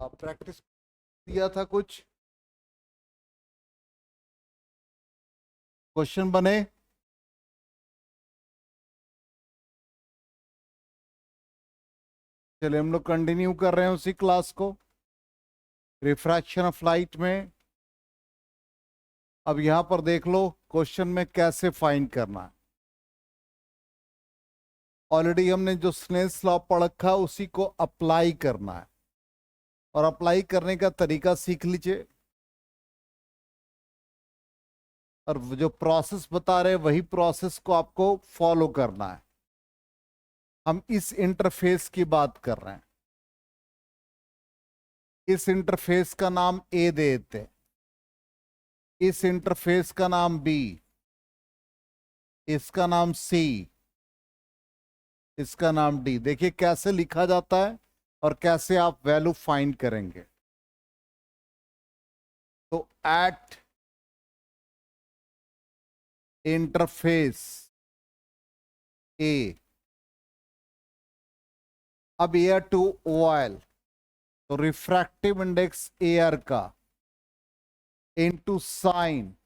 Practice दिया था, कुछ क्वेश्चन बने? चलिए हम लोग कंटिन्यू कर रहे हैं उसी क्लास को, रिफ्रैक्शन ऑफ लाइट में। अब यहां पर देख लो क्वेश्चन में कैसे फाइंड करना है। ऑलरेडी हमने जो स्नेल्स लॉ पढ़ रखा है उसी को अप्लाई करना है, और अप्लाई करने का तरीका सीख लीजिए। और जो प्रोसेस बता रहे हैं वही प्रोसेस को आपको फॉलो करना है। हम इस इंटरफेस की बात कर रहे हैं। इस इंटरफेस का नाम ए दे देते हैं, इस इंटरफेस का नाम बी, इसका नाम सी, इसका नाम डी। देखिए कैसे लिखा जाता है और कैसे आप वैल्यू फाइंड करेंगे। तो एट इंटरफेस ए, अब एयर टू ऑयल, तो रिफ्रैक्टिव इंडेक्स एयर का into sine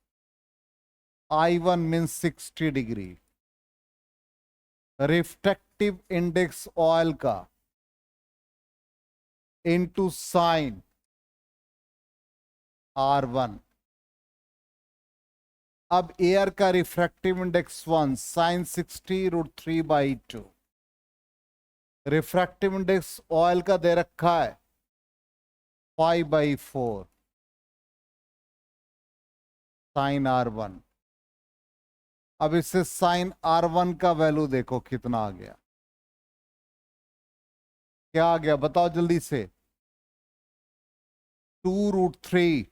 I1 means 60 degree, refractive index oil का इनटू साइन R1। अब एयर का refractive index 1 sine 60√3/2। Refractive index oil का दे रखा है 5/4 साइन R1। अब इससे साइन R1 का वैल्यू देखो कितना आ गया। क्या आ गया बताओ जल्दी से। 2√3,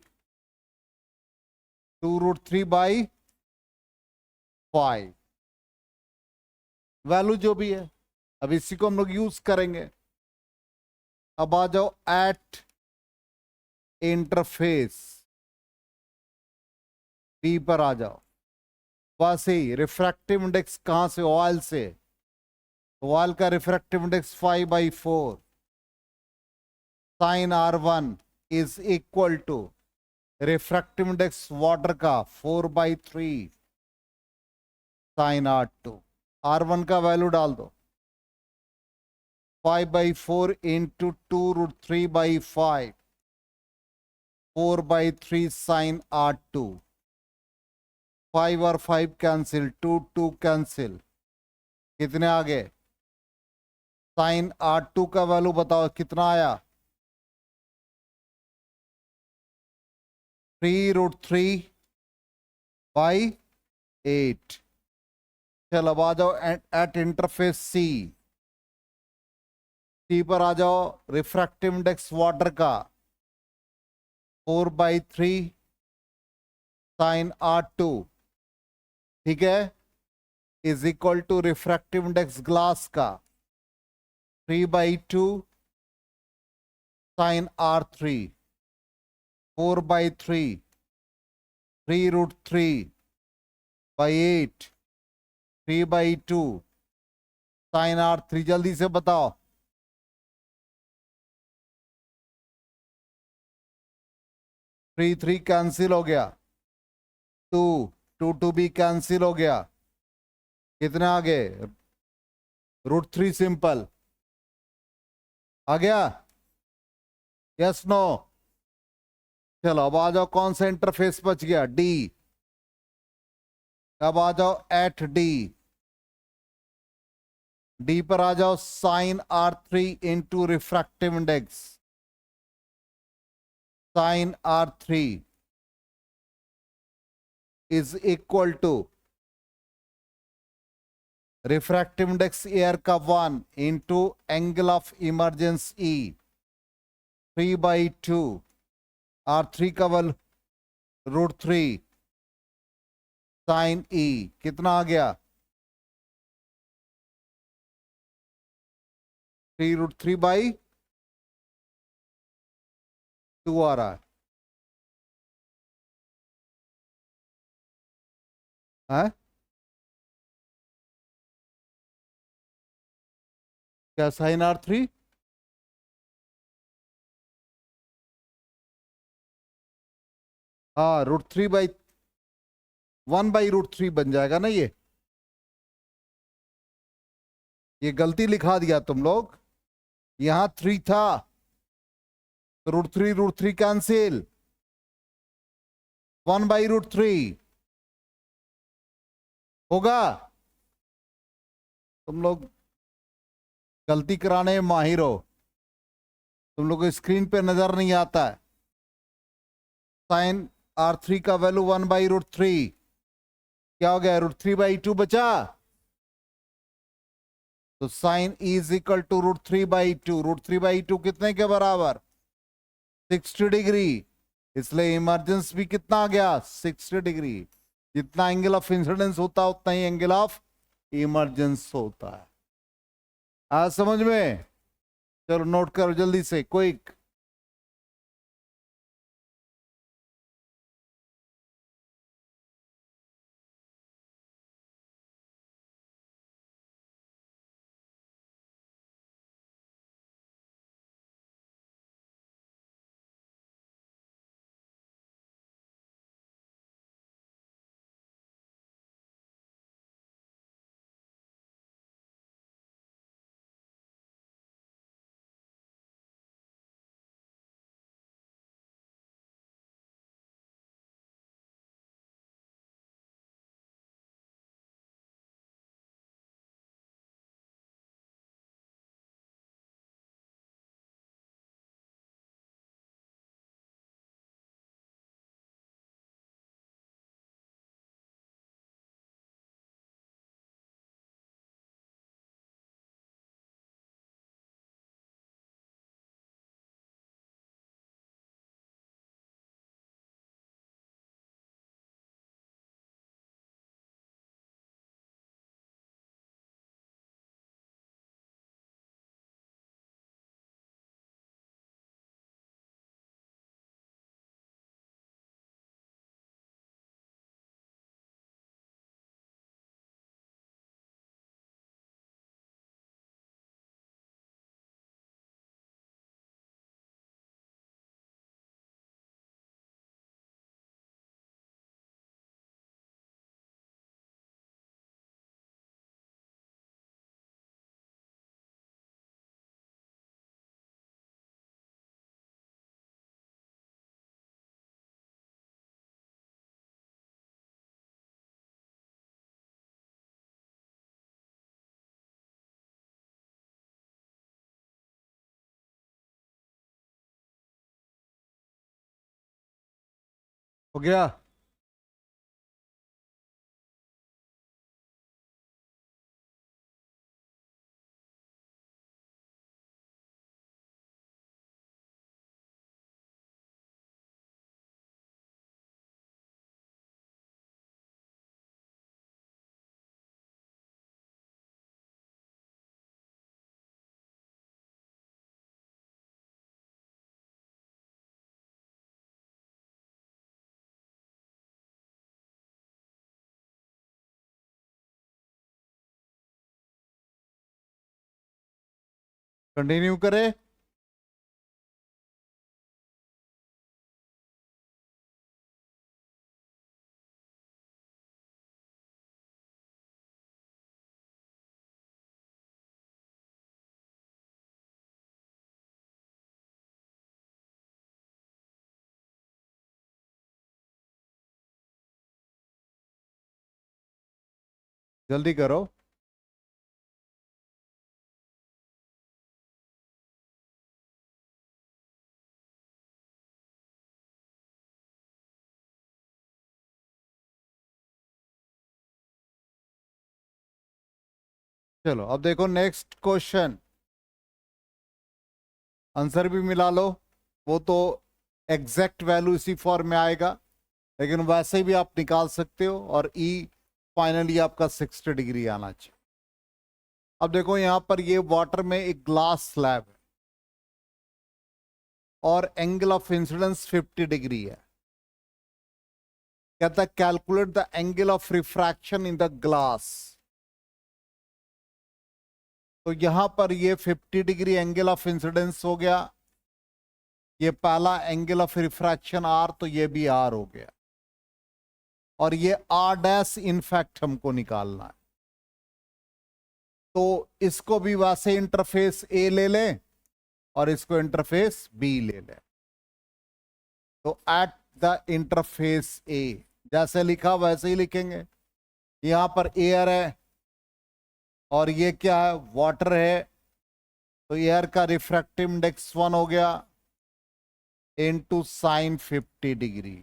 2√3/5 वैल्यू जो भी है। अब इसी को हम लोग यूज करेंगे। अब आ जाओ एट इंटरफेस बी पर आ जाओ। वैसे ही रिफ्रैक्टिव इंडेक्स कहां से? ऑयल से। ऑयल का refractive index 5/4 sine R1 is equal to refractive index water का 4/3 साइन R2। R1 का वैल्यू डाल दो, 5/4 इंटू 2√3/5, 4/3 साइन R2। 5 और 5 कैंसिल, 2 कैंसिल, कितने आ गए? साइन R2 का वैल्यू बताओ कितना आया? 3√3/8। चलो अब आ जाओ एट इंटरफेस सी। सी पर आ जाओ। रिफ्रैक्टिव इंडेक्स वाटर का 4/3 साइन R2, ठीक है, is equal to refractive index glass का 3/2 साइन R3, 4/3, 3√3/8, 3/2 साइन R3। जल्दी से बताओ। 3 कैंसिल हो गया, 2 2 भी कैंसिल हो गया, कितने आ गए? √3 सिंपल आ गया। Yes no? चलो अब आ जाओ कौन सा इंटरफेस बच गया? डी। अब आ जाओ एट डी। डी पर आ जाओ। Sine R3 into refractive index sine R3 is equal to refractive index air का 1 into angle of emergence E 3/2 R3 का वल √3 साइन E, कितना आ गया? 3√3/2 आ रहा है? क्या साइन R3? हाँ, √3/1/√3 बन जाएगा ना। ये गलती लिखा दिया तुम लोग, यहां 3 था तो √3 कैंसिल, 1/√3 होगा। तुम लोग गलती कराने में माहिर हो, तुम लोग को स्क्रीन पे नजर नहीं आता है। साइन R3 का वैल्यू 1/√3, क्या हो गया, √3/2 बचा। तो sine E is equal to √3/2। √3/2 कितने के बराबर, 60 डिग्री। इसलिए इमरजेंस भी कितना आ गया, 60 डिग्री। जितना एंगल ऑफ इंसिडेंस होता है उतना ही एंगल ऑफ इमरजेंस होता है। आज समझ में, चलो नोट करो जल्दी से, क्विक। हो गया। कंटिन्यू करें। जल्दी करो। चलो अब देखो नेक्स्ट क्वेश्चन, आंसर भी मिला लो। वो तो एग्जैक्ट वैल्यू इसी फॉर्म में आएगा, लेकिन वैसे भी आप निकाल सकते हो। और ई फाइनली आपका 60 डिग्री आना चाहिए। अब देखो यहां पर ये वाटर में एक ग्लास स्लैब है और एंगल ऑफ इंसिडेंस 50 डिग्री है। कहता है calculate the angle of refraction in the glass. तो यहां पर ये 50 डिग्री एंगल ऑफ इंसिडेंस हो गया। ये पहला एंगल ऑफ रिफ्रैक्शन आर, तो ये भी आर हो गया, और ये आर डैश इनफैक्ट हमको निकालना है। तो इसको भी वैसे इंटरफेस ए ले लें और इसको इंटरफेस बी ले लें। तो एट द इंटरफेस ए जैसे लिखा वैसे ही लिखेंगे। यहां पर एयर है और ये क्या है, वाटर है, तो एयर का रिफ्रैक्टिव इंडेक्स 1 हो गया into sine 50 degree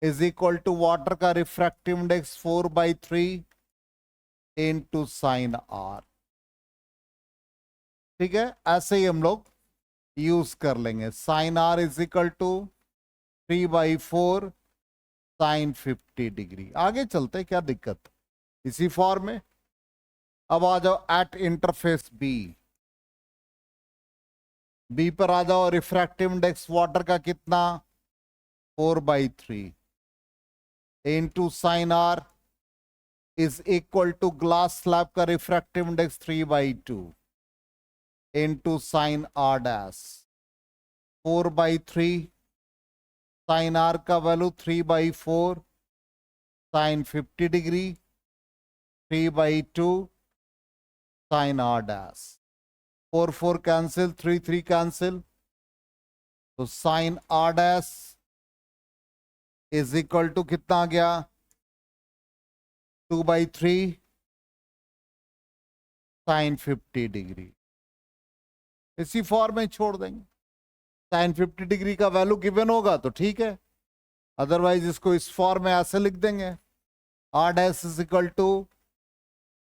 is equal to water का refractive index 4/3 into sine r. ठीक है, ऐसे ही हम लोग यूज कर लेंगे। Sine r is equal to 3/4 sine 50 degree. आगे चलते, क्या दिक्कत, इसी फॉर्म में। अब आ जाओ एट इंटरफेस बी। बी पर आ जाओ, रिफ्रैक्टिव इंडेक्स वाटर का कितना, 4/3 into sine r is equal to glass slab का refractive index 3/2 into sine r dash 4/3 sine r का value 3/4 sine 50 degree 3/2 sine r dash 4 cancel 3 cancel, तो sine r dash is equal to कितना आ गया, 2/3 sine 50 degree. इसी form में छोड़ देंगे। साइन 50 डिग्री का वैल्यू गिवन होगा तो ठीक है, अदरवाइज इसको इस फॉर्म में ऐसे लिख देंगे, R dash is equal to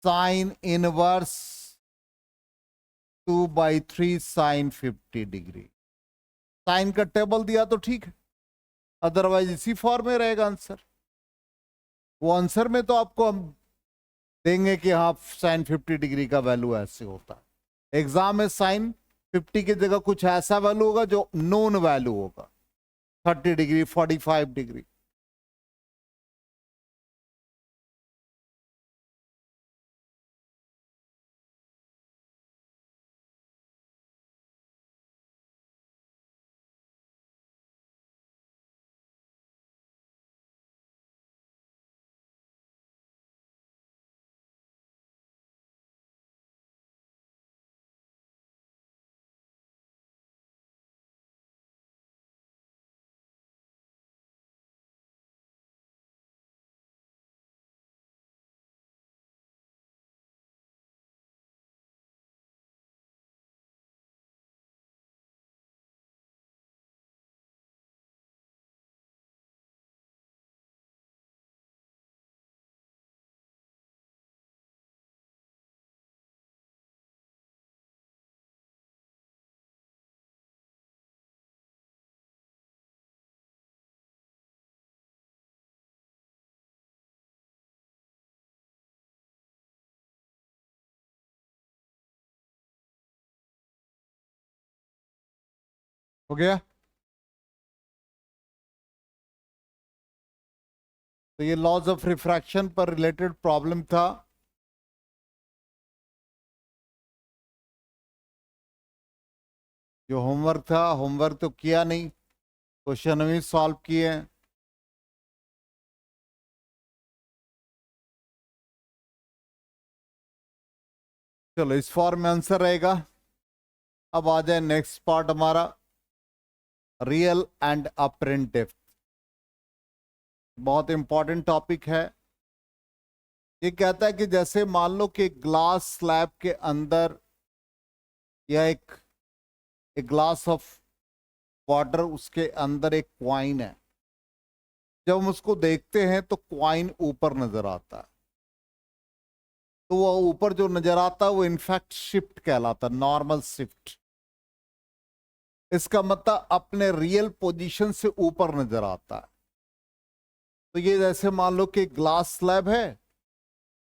sine inverse 2/3 sine 50 degree. Sine का टेबल दिया तो ठीक है, अदरवाइज इसी फॉर्म में रहेगा आंसर। वो आंसर में तो आपको हम देंगे कि हाँ साइन 50 डिग्री का वैल्यू ऐसे होता है। एग्जाम में साइन 50 की जगह कुछ ऐसा वैल्यू होगा जो नोन वैल्यू होगा, 30 डिग्री 45 डिग्री। हो गया। तो ये लॉज ऑफ रिफ्रैक्शन पर रिलेटेड प्रॉब्लम था। जो होमवर्क था, होमवर्क तो किया नहीं, क्वेश्चन भी सॉल्व किए हैं। चलो इस फॉर्म में आंसर रहेगा। अब आ जाए नेक्स्ट पार्ट हमारा, रियल एंड अपरेंट डेप्थ। बहुत इंपॉर्टेंट टॉपिक है। ये कहता है कि जैसे मान लो कि ग्लास स्लैब के अंदर या एक ग्लास ऑफ वाटर, उसके अंदर एक क्वाइन है। जब हम उसको देखते हैं तो क्वाइन ऊपर नजर आता है, तो वो ऊपर जो नजर आता है वो इनफैक्ट शिफ्ट कहलाता है, नॉर्मल शिफ्ट। इसका मतलब अपने रियल पोजीशन से ऊपर नजर आता है। तो ये जैसे मान लो कि ग्लास स्लैब है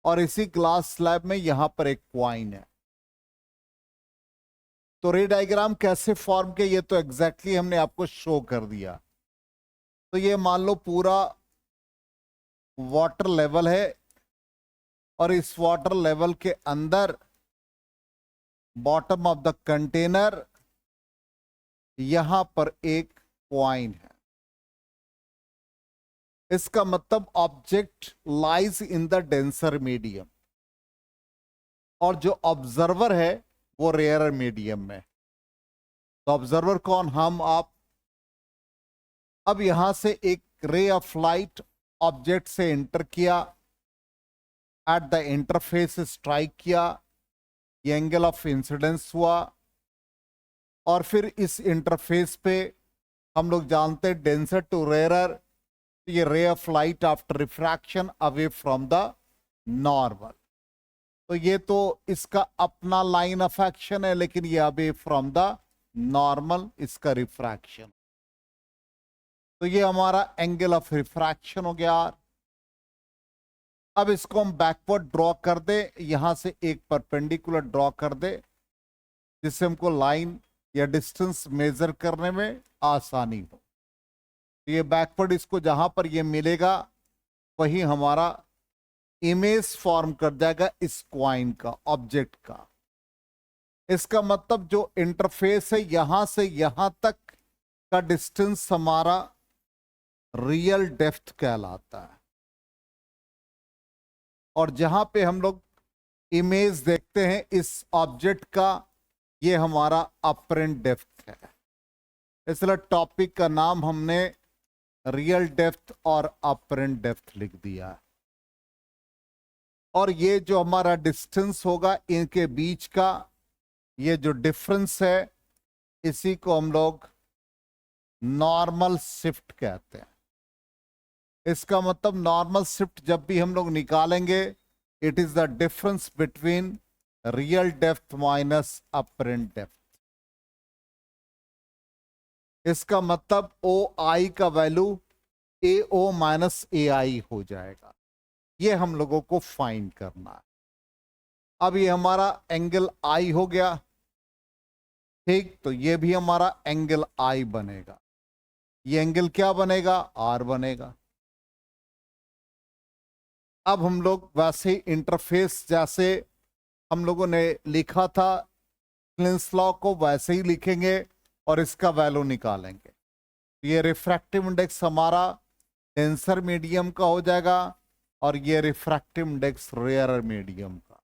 और इसी ग्लास स्लैब में यहां पर एक क्वाइन है। तो रे डायग्राम कैसे फॉर्म के, ये तो एग्जैक्टली हमने आपको शो कर दिया। तो ये मान लो पूरा वाटर लेवल है और इस वाटर लेवल के अंदर बॉटम ऑफ द कंटेनर यहां पर एक पॉइंट है, इसका मतलब object lies in the denser medium, और जो ऑब्जर्वर है वो रेयर मीडियम में। तो ऑब्जर्वर कौन? हम, आप। अब यहां से एक रे ऑफ लाइट ऑब्जेक्ट से एंटर किया, एट द इंटरफेस स्ट्राइक किया, ये एंगल ऑफ इंसिडेंस हुआ, और फिर इस इंटरफेस पे हम लोग जानते हैं डेंसर टू रेयरर, ये ray of light after refraction away from the normal. तो ये तो इसका अपना लाइन ऑफ एक्शन है, लेकिन ये अवे फ्रॉम द नॉर्मल इसका रिफ्रैक्शन। तो ये हमारा एंगल ऑफ रिफ्रैक्शन हो गया। अब इसको हम बैकवर्ड ड्रॉ कर दे, यहां से एक परपेंडिकुलर ड्रॉ कर दे, जिससे हमको लाइन या डिस्टेंस मेजर करने में आसानी हो। तो ये बैकवर्ड इसको जहां पर ये मिलेगा वही हमारा इमेज फॉर्म कर जाएगा इस कॉइन का, ऑब्जेक्ट का। इसका मतलब जो इंटरफेस है यहां से यहां तक का डिस्टेंस हमारा रियल डेप्थ कहलाता है, और जहां पे हम लोग इमेज देखते हैं इस ऑब्जेक्ट का, ये हमारा अपरेंट डेप्थ है। इसलिए टॉपिक का नाम हमने रियल डेप्थ और अपरेंट डेप्थ लिख दिया है। और ये जो हमारा डिस्टेंस होगा इनके बीच का, ये जो डिफरेंस है, इसी को हम लोग नॉर्मल शिफ्ट कहते हैं। इसका मतलब नॉर्मल शिफ्ट जब भी हम लोग निकालेंगे, it is the difference between real depth minus apparent depth. इसका मतलब ओ आई का value A O minus A आई हो जाएगा। ये हम लोगों को फाइंड करना है। अब ये हमारा एंगल आई हो गया, ठीक। तो ये भी हमारा एंगल आई बनेगा। ये एंगल क्या बनेगा? आर बनेगा। अब हम लोग वैसे ही इंटरफेस जैसे हम लोगों ने लिखा था क्लिंस लॉ को, वैसे ही लिखेंगे और इसका वैल्यू निकालेंगे। ये रिफ्रैक्टिव इंडेक्स हमारा डेंसर मीडियम का हो जाएगा, और ये रिफ्रैक्टिव इंडेक्स रेयर मीडियम का।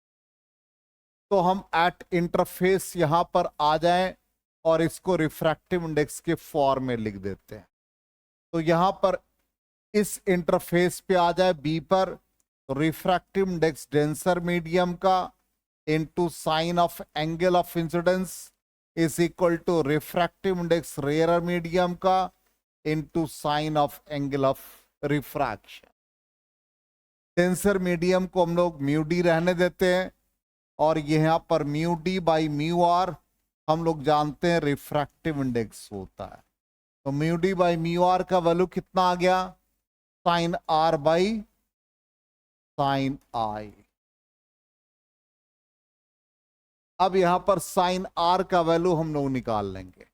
तो हम एट इंटरफेस यहां पर आ जाएं और इसको रिफ्रैक्टिव इंडेक्स के फॉर्म में लिख देते हैं। तो यहां पर इस इंटरफेस पे आ जाए बी पर, तो रिफ्रैक्टिव इंडेक्स डेंसर मीडियम का into sine of angle of incidence is equal to refractive index rarer medium का into sine of angle of refraction. Denser medium को हम लोग म्यू डी रहने देते हैं, और यहां पर mu D by mu R हम लोग जानते हैं रिफ्रैक्टिव इंडेक्स होता है। तो mu D by mu R का वैल्यू कितना आ गया? Sine are by sine I. अब यहां पर साइन आर का वैल्यू हम लोग निकाल लेंगे।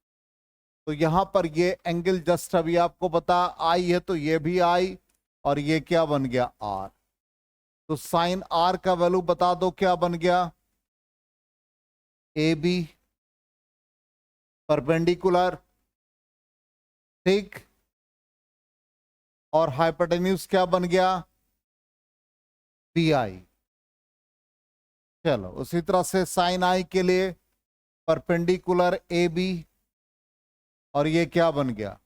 तो यहां पर ये एंगल जस्ट अभी आपको पता आई है, तो ये भी आई, और ये क्या बन गया? आर। तो साइन आर का वैल्यू बता दो क्या बन गया? ए बी परपेंडिकुलर, ठीक। और हाइपोटेन्यूज क्या बन गया? B I. चलो उसी तरह से साइन आई के लिए परपेंडिकुलर ए बी, और ये क्या बन गया?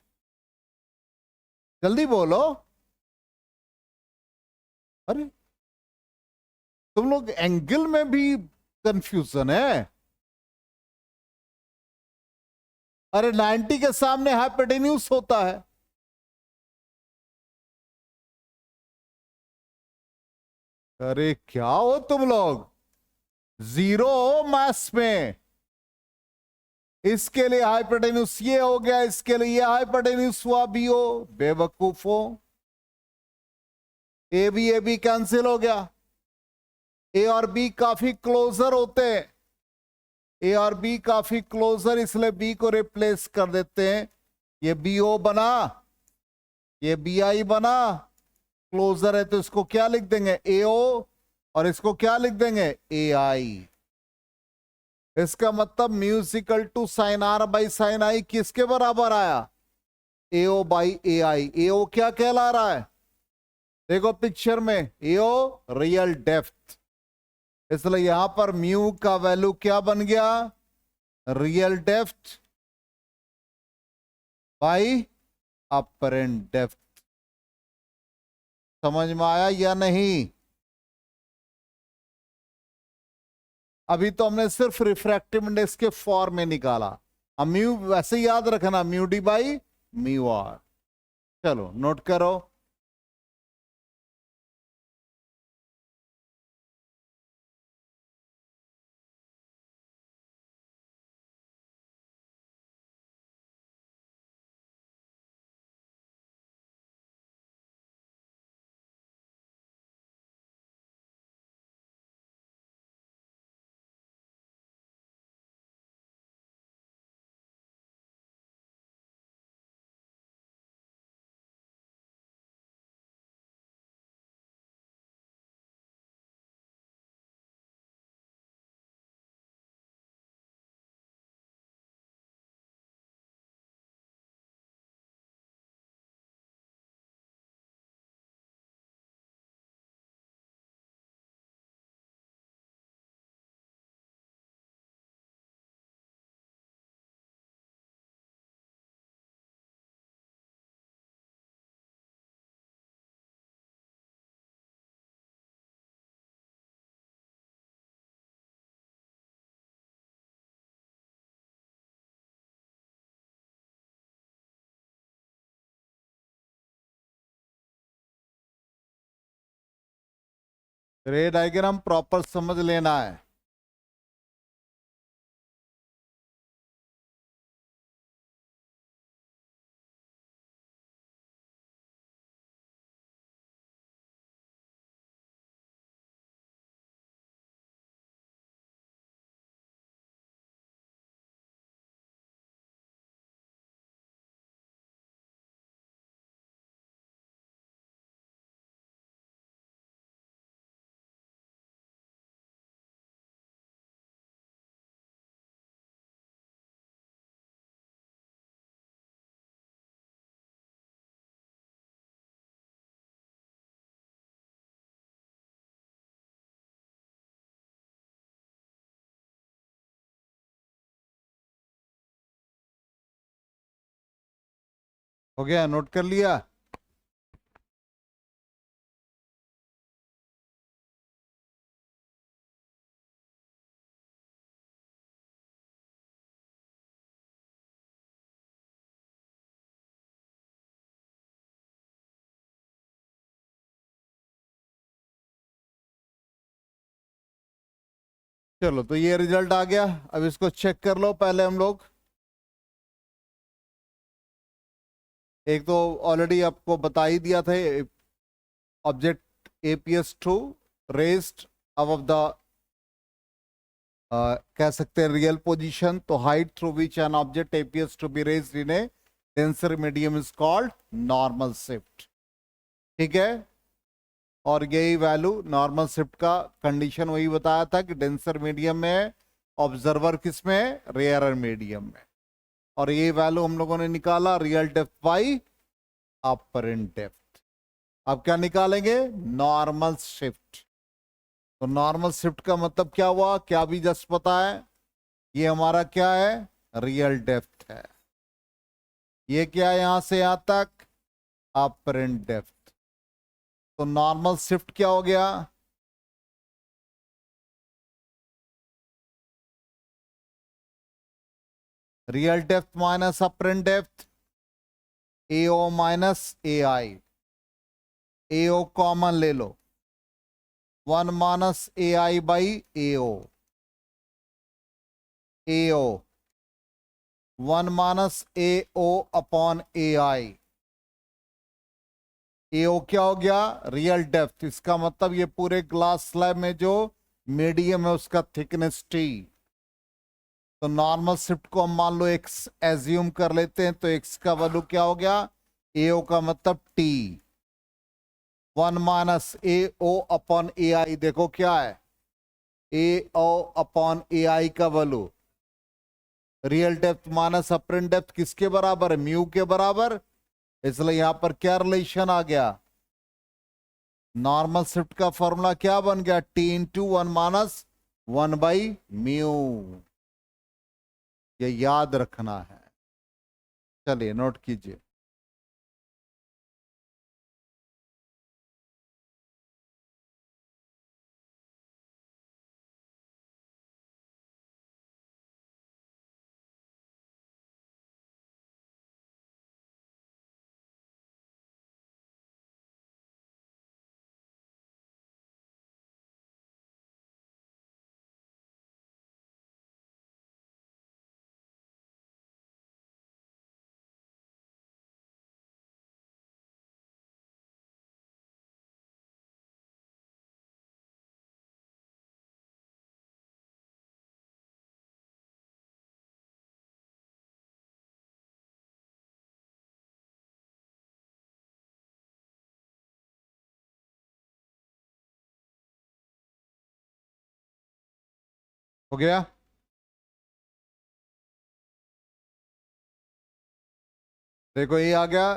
जल्दी बोलो। अरे तुम लोग एंगल में भी कंफ्यूजन है। अरे 90 के सामने हाइपोटेन्यूज होता है। अरे क्या हो तुम लोग, जीरो हो मैथ्स में। इसके लिए हाइपोटेन्यूज ये हो गया, इसके लिए ये हाइपोटेन्यूज हुआ बी ओ। बेवकूफो, ए बी कैंसिल हो गया। ए और बी काफी क्लोजर होते हैं, ए और बी काफी क्लोजर, इसलिए बी को रिप्लेस कर देते हैं। ये बी ओ बना, ये बी आई बना, क्लोजर है तो इसको क्या लिख देंगे? ए ओ, और इसको क्या लिख देंगे? ए आई। इसका मतलब mu equal to sine are by sine I किसके बराबर आया? एओ बाई ए आई। एओ क्या कहला रहा है? देखो पिक्चर में एओ रियल डेप्थ, इसलिए यहां पर म्यू का वैल्यू क्या बन गया? Real depth by apparent depth. समझ में आया या नहीं? अभी तो हमने सिर्फ रिफ्रैक्टिव इंडेक्स के फॉर्म में निकाला, अब म्यू वैसे ही याद रखना, mu D by mu R. चलो नोट करो। रे डायग्राम प्रॉपर समझ लेना है। हो गया, नोट कर लिया? चलो तो ये रिजल्ट आ गया, अब इसको चेक कर लो पहले हम लोग। एक तो ऑलरेडी आपको बता ही दिया था, object appears to raised above the कह सकते हैं रियल पोजीशन, तो height through which an object appears to be raised in a denser medium is called normal shift. ठीक है, और यही वैल्यू नॉर्मल शिफ्ट का कंडीशन वही बताया था कि डेंसर मीडियम में, ऑब्जर्वर किस में? रेयर मीडियम में। और ये वैल्यू हम लोगों ने निकाला real depth by apparent depth. अब क्या निकालेंगे? Normal shift. तो नॉर्मल शिफ्ट का मतलब क्या हुआ? क्या भी जस्ट पता है, ये हमारा क्या है? रियल डेप्थ है। ये क्या है? यहां से यहां तक अपरेंट डेप्थ। तो नॉर्मल शिफ्ट क्या हो गया? Real depth minus apparent depth, A O minus A I. A O common ले लो, 1 minus A I by A O. A O 1 minus A O upon A I. A O क्या हो गया? Real depth. इसका मतलब ये पूरे ग्लास स्लैब में जो मीडियम है उसका थिकनेस टी। तो नॉर्मल शिफ्ट को हम मान लो एक्स एज्यूम कर लेते हैं, तो एक्स का वैल्यू क्या हो गया? एओ का मतलब T, 1 minus A O upon A आई। देखो क्या है, ए ओ अपॉन ए आई का value real depth minus apparent depth किसके बराबर है? म्यू के बराबर। इसलिए यहां पर क्या रिलेशन आ गया? नॉर्मल शिफ्ट का फॉर्मूला क्या बन गया? T into one minus one by mu. ये याद रखना है। चलिए नोट कीजिए। हो गया? देखो ये आ गया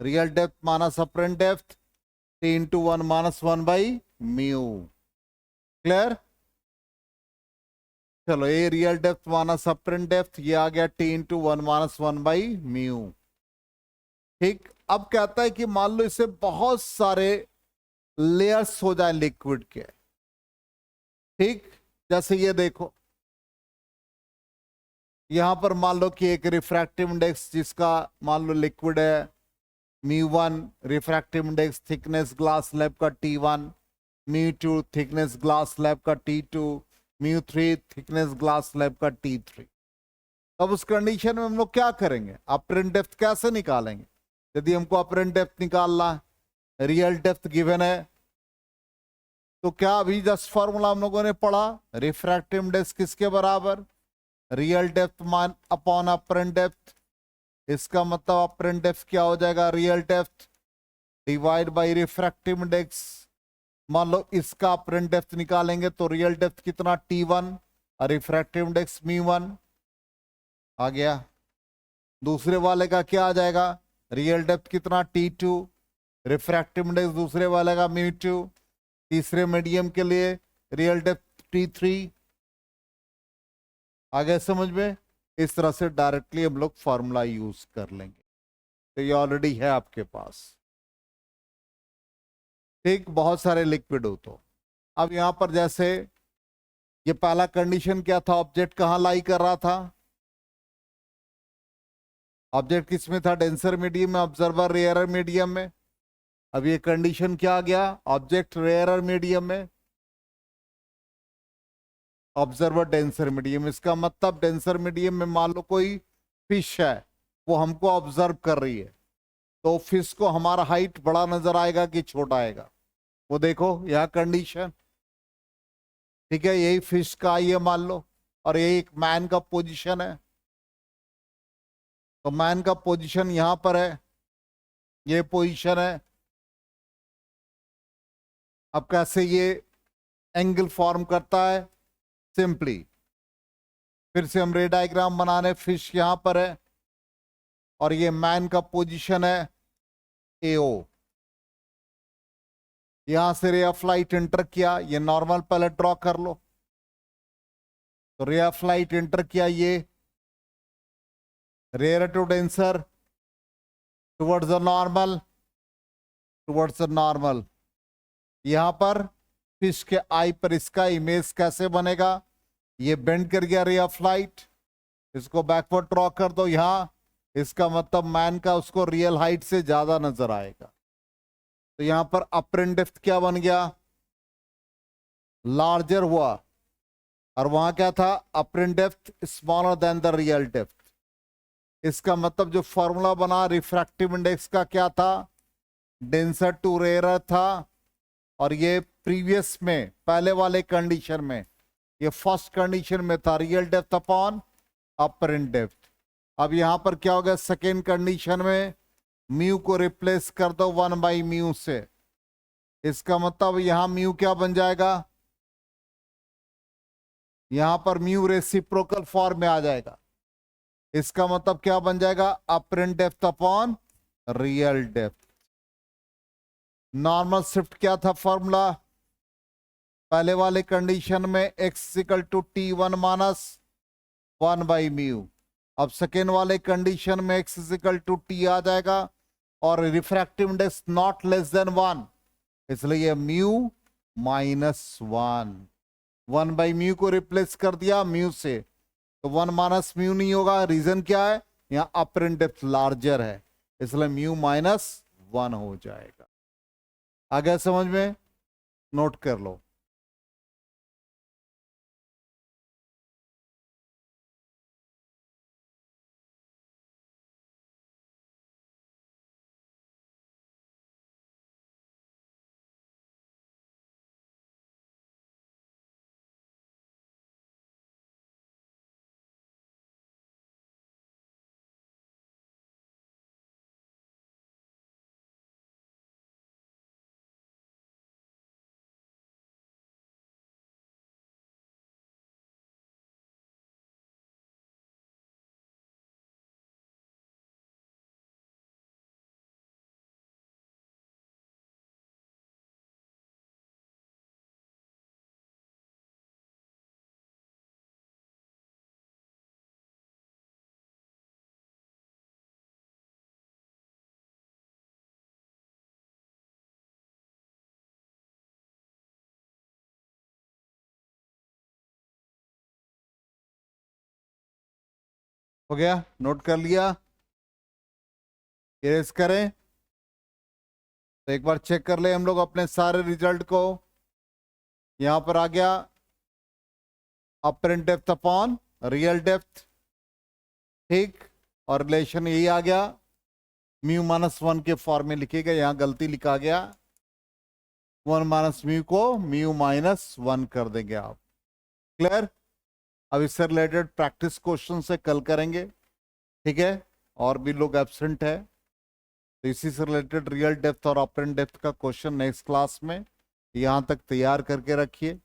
real depth minus apparent depth T into one minus one by mu. Clear? चलो ये real depth minus apparent depth ये आ गया T into one minus one by mu. ठीक, अब कहता है कि मान लो इसे बहुत सारे लेयर्स हो जाए लिक्विड के। ठीक, जैसे ये देखो यहां पर मान लो कि एक रिफ्रैक्टिव इंडेक्स जिसका मान लो लिक्विड है mu one, refractive index thickness glass slab का T1, mu two thickness glass slab का T2, mu three thickness glass slab का T3। अब उस कंडीशन में हम लोग क्या करेंगे? अपरेंट डेप्थ कैसे निकालेंगे? यदि हमको अपरेंट डेप्थ निकालना है, रियल डेप्थ गिवन है, तो क्या अभी जस्ट फॉर्मूला हम लोगों ने पढ़ा, रिफ्रैक्टिव इंडेक्स किसके बराबर? रियल डेप्थ मान अपॉन अपरेंट डेप्थ। इसका मतलब अपरेंट डेप्थ क्या हो जाएगा? Real depth divide by refractive index. मान लो इसका अपरेंट डेप्थ निकालेंगे तो रियल डेप्थ कितना? T1 और रिफ्रैक्टिव इंडेक्स म्यू1 आ गया। दूसरे वाले का क्या आ जाएगा? रियल डेप्थ कितना? T2, रिफ्रैक्टिव इंडेक्स दूसरे वाले का म्यू2। तीसरे मीडियम के लिए रियल डेप्थ T3। आगे समझ में? इस तरह से डायरेक्टली हम लोग फॉर्मूला यूज कर लेंगे। तो ये ऑलरेडी है आपके पास। ठीक, बहुत सारे लिक्विड हो तो अब यहां पर जैसे ये पहला कंडीशन क्या था? ऑब्जेक्ट कहां लाई कर रहा था? ऑब्जेक्ट किस में था? डेंसर मीडियम में, ऑब्जर्वर रेयरर मीडियम में। अब ये कंडीशन क्या आ गया? ऑब्जेक्ट रेयरर मीडियम में, ऑब्जर्वर डेंसर मीडियम। इसका मतलब डेंसर मीडियम में मान लो कोई फिश है, वो हमको ऑब्जर्व कर रही है, तो फिश को हमारा हाइट बड़ा नजर आएगा कि छोटा आएगा? वो देखो यह कंडीशन। ठीक है, यही फिश का ये मान लो, और यही एक मैन का पोजीशन है। तो मैन का पोजीशन यहां पर है, ये पोजीशन है। अब कैसे ये एंगल फॉर्म करता है? सिंपली फिर से हम रे डायग्राम बनाने, फिश यहां पर है और ये मैन का पोजीशन है AO। यहां से रे ऑफ लाइट एंटर किया, ये नॉर्मल पहले ड्रॉ कर लो। तो रे ऑफ लाइट एंटर किया, ये rare to denser towards the normal, towards the normal. यहां पर फिश के आई पर इसका इमेज कैसे बनेगा? ये बेंड कर गया रे ऑफ लाइट, इसको बैकवर्ड ड्रॉ कर दो यहां। इसका मतलब मैन का उसको रियल हाइट से ज्यादा नजर आएगा। तो यहां पर अपरेंट डेप्थ क्या बन गया? लार्जर हुआ, और वहां क्या था? Apparent depth smaller than the real depth. इसका मतलब जो फॉर्मूला बना रिफ्रैक्टिव इंडेक्स का क्या था? डेंसर टू रेयर था, और ये प्रीवियस में पहले वाले कंडीशन में, ये फर्स्ट कंडीशन में था real depth upon apparent depth. अब यहां पर क्या हो गया? सेकेंड कंडीशन में म्यू को रिप्लेस कर दो 1 बाई म्यू से। इसका मतलब यहां म्यू क्या बन जाएगा? यहां पर म्यू रेसिप्रोकल फॉर्म में आ जाएगा। इसका मतलब क्या बन जाएगा, apparent depth upon real depth. Normal shift क्या था फॉर्मूला, पहले वाले कंडीशन में x equal to T1 minus 1 by mu. अब सेकेंड वाले कंडीशन में x इक्वल टू T आ जाएगा और refractive index not less than 1, इसलिए म्यू माइनस 1 बाई म्यू को रिप्लेस कर दिया म्यू से, तो 1 माइनस म्यू नहीं होगा। रीजन क्या है, यहाँ अपरेंट डेप्थ लार्जर है, इसलिए म्यू माइनस 1 हो जाएगा। आ गया समझ में, नोट कर लो। हो गया, नोट कर लिया, इरेज करें। तो एक बार चेक कर ले हम लोग अपने सारे रिजल्ट को। यहां पर आ गया apparent depth upon real depth, ठीक, और रिलेशन यही आ गया, म्यू माइनस 1 के फॉर्म में लिखेगा, यहां गलती लिखा गया, 1 माइनस म्यू को म्यू माइनस 1 कर देंगे आप। क्लियर। अब इससे रिलेटेड प्रैक्टिस क्वेश्चन से कल करेंगे, ठीक है। और भी लोग एब्सेंट है, तो इसी से रिलेटेड रियल डेप्थ और अपरेंट डेप्थ का क्वेश्चन नेक्स्ट क्लास में, यहां तक तैयार करके रखिए।